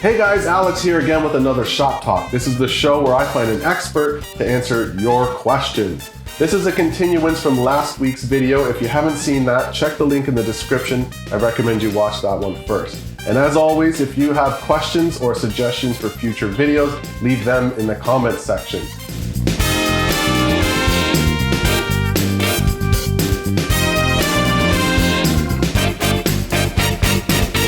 Hey guys, Alex here again with another Shop Talk. This is the show where I find an expert to answer your questions. This is a continuance from last week's video. If you haven't seen that, check the link in the description. I recommend you watch that one first. And as always, if you have questions or suggestions for future videos, leave them in the comments section.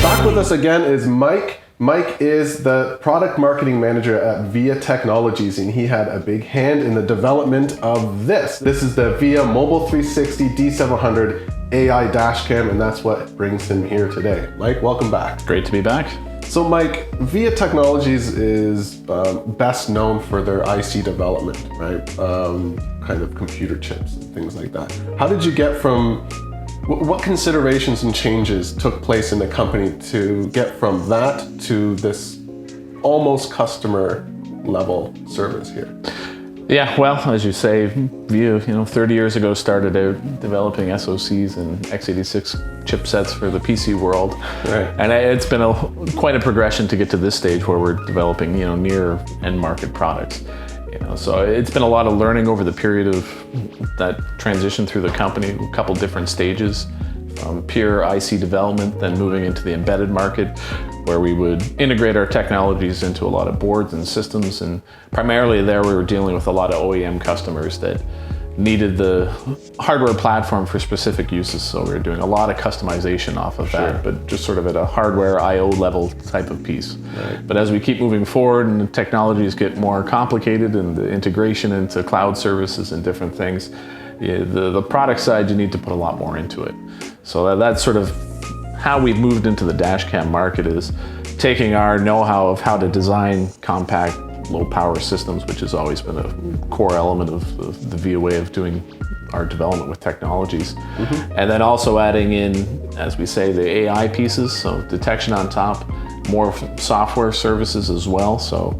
Back with us again is Mike. Mike is the product marketing manager at VIA Technologies, and he had a big hand in the development of this. This is the VIA Mobile 360 D700 AI dashcam, and that's what brings him here today. Mike, welcome back. Great to be back. So Mike, VIA Technologies is best known for their IC development, right? Kind of computer chips and things like that. How did you get from what considerations and changes took place in the company to get from that to this almost customer level service here? Yeah, well, as you say, VIA, 30 years ago started out developing SoCs and x86 chipsets for the PC world. Right. And it's been quite a progression to get to this stage where we're developing, near end market products. So it's been a lot of learning over the period of that transition through the company, a couple different stages, from pure IC development, then moving into the embedded market, where we would integrate our technologies into a lot of boards and systems. And primarily there we were dealing with a lot of OEM customers that needed the hardware platform for specific uses. So we were doing a lot of customization off of that, but just sort of at a hardware I/O level type of piece. Right. But as we keep moving forward and the technologies get more complicated and the integration into cloud services and different things, the product side, you need to put a lot more into it. So that's sort of how we've moved into the dashcam market, is taking our know-how of how to design compact, low power systems, which has always been a core element of the VIA way of doing our development with technologies. And then also adding in, as we say, the AI pieces, so detection on top, more software services as well. So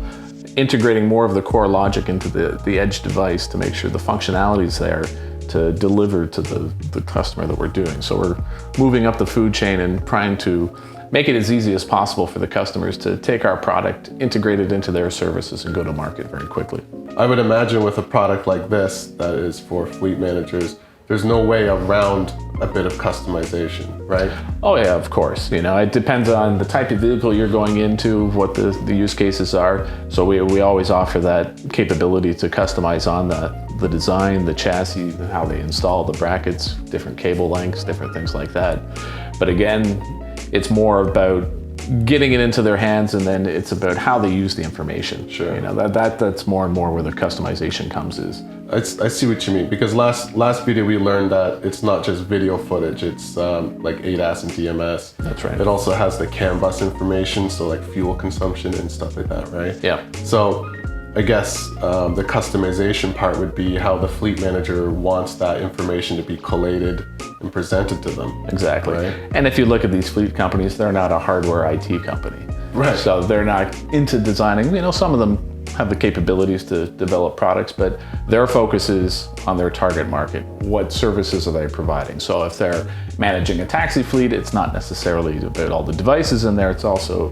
integrating more of the core logic into the edge device to make sure the functionality is there to deliver to the customer that we're doing. So we're moving up the food chain and trying to make it as easy as possible for the customers to take our product, integrate it into their services, and go to market very quickly. I would imagine with a product like this that is for fleet managers, there's no way around a bit of customization, right? Oh yeah, of course. It depends on the type of vehicle you're going into, what the use cases are. So we always offer that capability to customize on the design, the chassis, how they install the brackets, different cable lengths, different things like that. But again, it's more about getting it into their hands, and then it's about how they use the information. Sure. That's more and more where the customization comes is. I see what you mean, because last video we learned that it's not just video footage, it's like ADAS and DMS. That's right. It also has the CAN bus information, so like fuel consumption and stuff like that, right? Yeah. So I guess the customization part would be how the fleet manager wants that information to be collated and presented to them. Exactly. Right? And if you look at these fleet companies, they're not a hardware IT company. Right. So they're not into designing. Some of them have the capabilities to develop products, but their focus is on their target market. What services are they providing? So if they're managing a taxi fleet, it's not necessarily about all the devices in there. It's also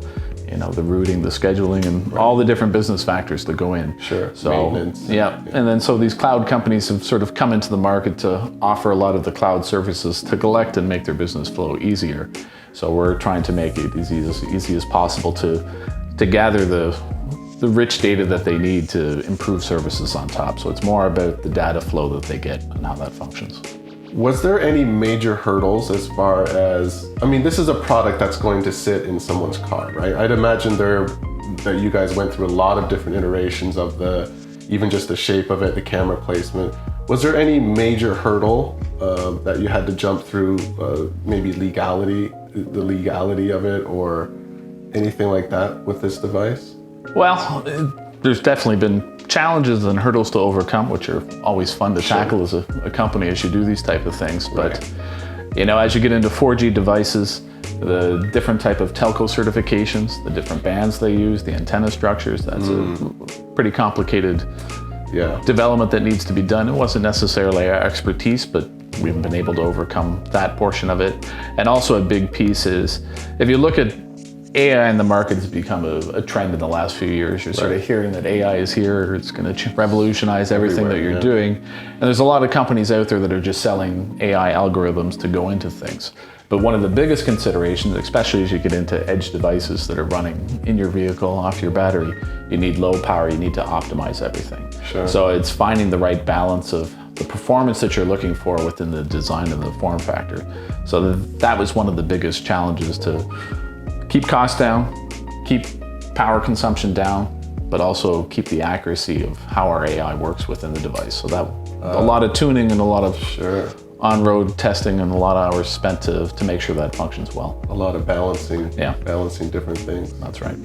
the routing, the scheduling, and all the different business factors that go in. Sure. So, maintenance. Yeah. And then so these cloud companies have sort of come into the market to offer a lot of the cloud services to collect and make their business flow easier. So we're trying to make it as easy as possible to gather the rich data that they need to improve services on top. So it's more about the data flow that they get and how that functions. Was there any major hurdles as far as, this is a product that's going to sit in someone's car, right? I'd imagine that you guys went through a lot of different iterations of even just the shape of it, the camera placement. Was there any major hurdle that you had to jump through, maybe the legality of it, or anything like that with this device? Well, there's definitely been challenges and hurdles to overcome, which are always fun to tackle as a company as you do these type of things. But, as you get into 4G devices, the different type of telco certifications, the different bands they use, the antenna structures, that's a pretty complicated development that needs to be done. It wasn't necessarily our expertise, but we've been able to overcome that portion of it. And also a big piece is, if you look at AI in the market has become a trend in the last few years. You're sort of hearing that AI is here, it's going to revolutionize everything that you're doing. And there's a lot of companies out there that are just selling AI algorithms to go into things. But one of the biggest considerations, especially as you get into edge devices that are running in your vehicle off your battery, you need low power, you need to optimize everything. Sure. So it's finding the right balance of the performance that you're looking for within the design and the form factor. So that was one of the biggest challenges, to keep costs down, keep power consumption down, but also keep the accuracy of how our AI works within the device. So that a lot of tuning and a lot of on-road testing and a lot of hours spent to make sure that functions well. A lot of balancing different things. That's right.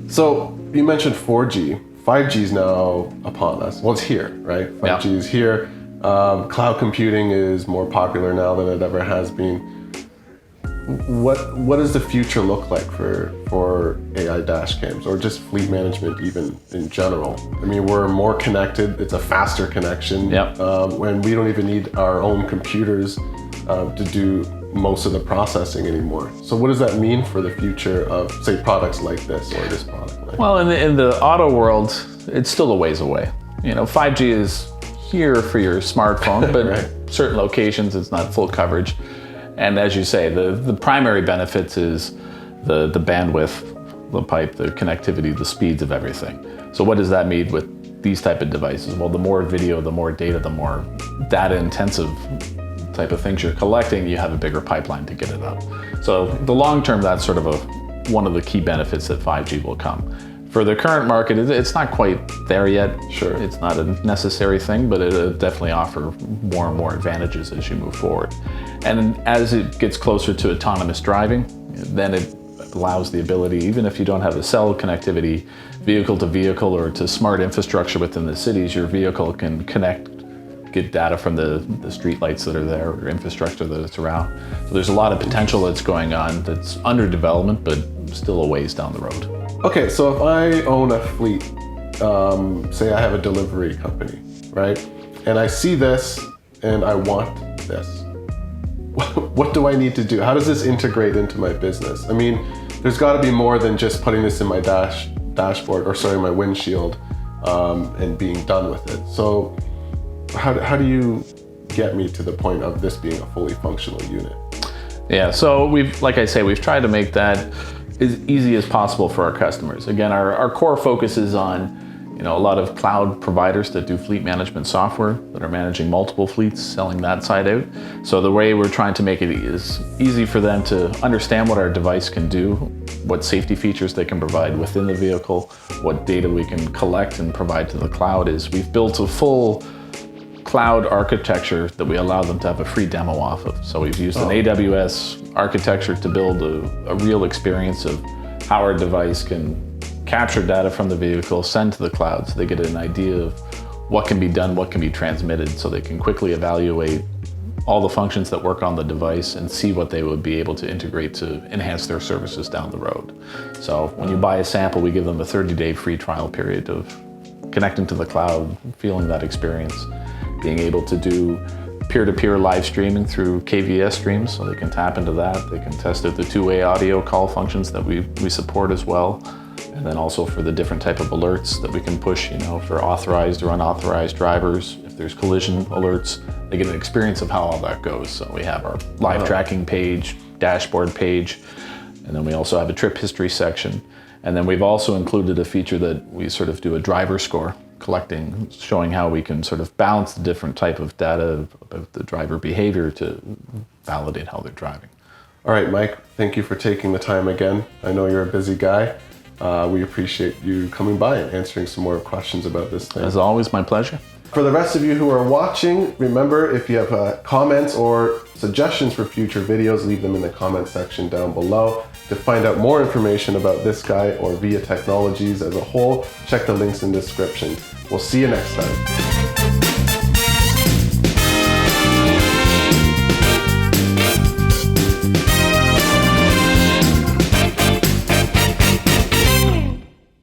So you mentioned 4G. 5G is now upon us. Well, it's here, right? 5G is here. Cloud computing is more popular now than it ever has been. What does the future look like for AI dash cams, or just fleet management even in general? I mean, we're more connected, it's a faster connection, and we don't even need our own computers to do most of the processing anymore. So what does that mean for the future of, say, products like this or this product? Well, in the auto world, it's still a ways away. 5G is here for your smartphone, but certain locations it's not full coverage. And as you say, the primary benefits is the bandwidth, the pipe, the connectivity, the speeds of everything. So what does that mean with these type of devices? Well, the more video, the more data, the more data intensive type of things you're collecting, you have a bigger pipeline to get it up. So the long term, that's sort of one of the key benefits that 5G will come. For the current market, it's not quite there yet. Sure. It's not a necessary thing, but it'll definitely offer more and more advantages as you move forward. And as it gets closer to autonomous driving, then it allows the ability, even if you don't have a cell connectivity, vehicle to vehicle or to smart infrastructure within the cities, your vehicle can connect, get data from the street lights that are there or infrastructure that it's around. So there's a lot of potential that's going on that's under development, but still a ways down the road. Okay, so if I own a fleet, say I have a delivery company, right? And I see this and I want this. What do I need to do? How does this integrate into my business? I mean, there's got to be more than just putting this in my dashboard, or sorry, my windshield, and being done with it. So how do you get me to the point of this being a fully functional unit? Yeah, so like I say, we've tried to make that as easy as possible for our customers. Again, our core focus is on a lot of cloud providers that do fleet management software that are managing multiple fleets, selling that side out. So the way we're trying to make it is easy for them to understand what our device can do, what safety features they can provide within the vehicle, what data we can collect and provide to the cloud. Is we've built a full cloud architecture that we allow them to have a free demo off of. So we've used an AWS architecture to build a real experience of how our device can capture data from the vehicle, send to the cloud, so they get an idea of what can be done, what can be transmitted, so they can quickly evaluate all the functions that work on the device and see what they would be able to integrate to enhance their services down the road. So when you buy a sample, we give them a 30-day free trial period of connecting to the cloud, feeling that experience, being able to do peer-to-peer live streaming through KVS streams, so they can tap into that. They can test out the two-way audio call functions that we support as well. And then also for the different type of alerts that we can push, for authorized or unauthorized drivers. If there's collision alerts, they get an experience of how all that goes. So we have our live tracking page, dashboard page, and then we also have a trip history section. And then we've also included a feature that we sort of do a driver score collecting, showing how we can sort of balance the different type of data about the driver behavior to validate how they're driving. All right, Mike, thank you for taking the time again. I know you're a busy guy. We appreciate you coming by and answering some more questions about this thing. As always, my pleasure. For the rest of you who are watching, remember, if you have comments or suggestions for future videos, leave them in the comment section down below. To find out more information about this guy or VIA Technologies as a whole, check the links in the description. We'll see you next time.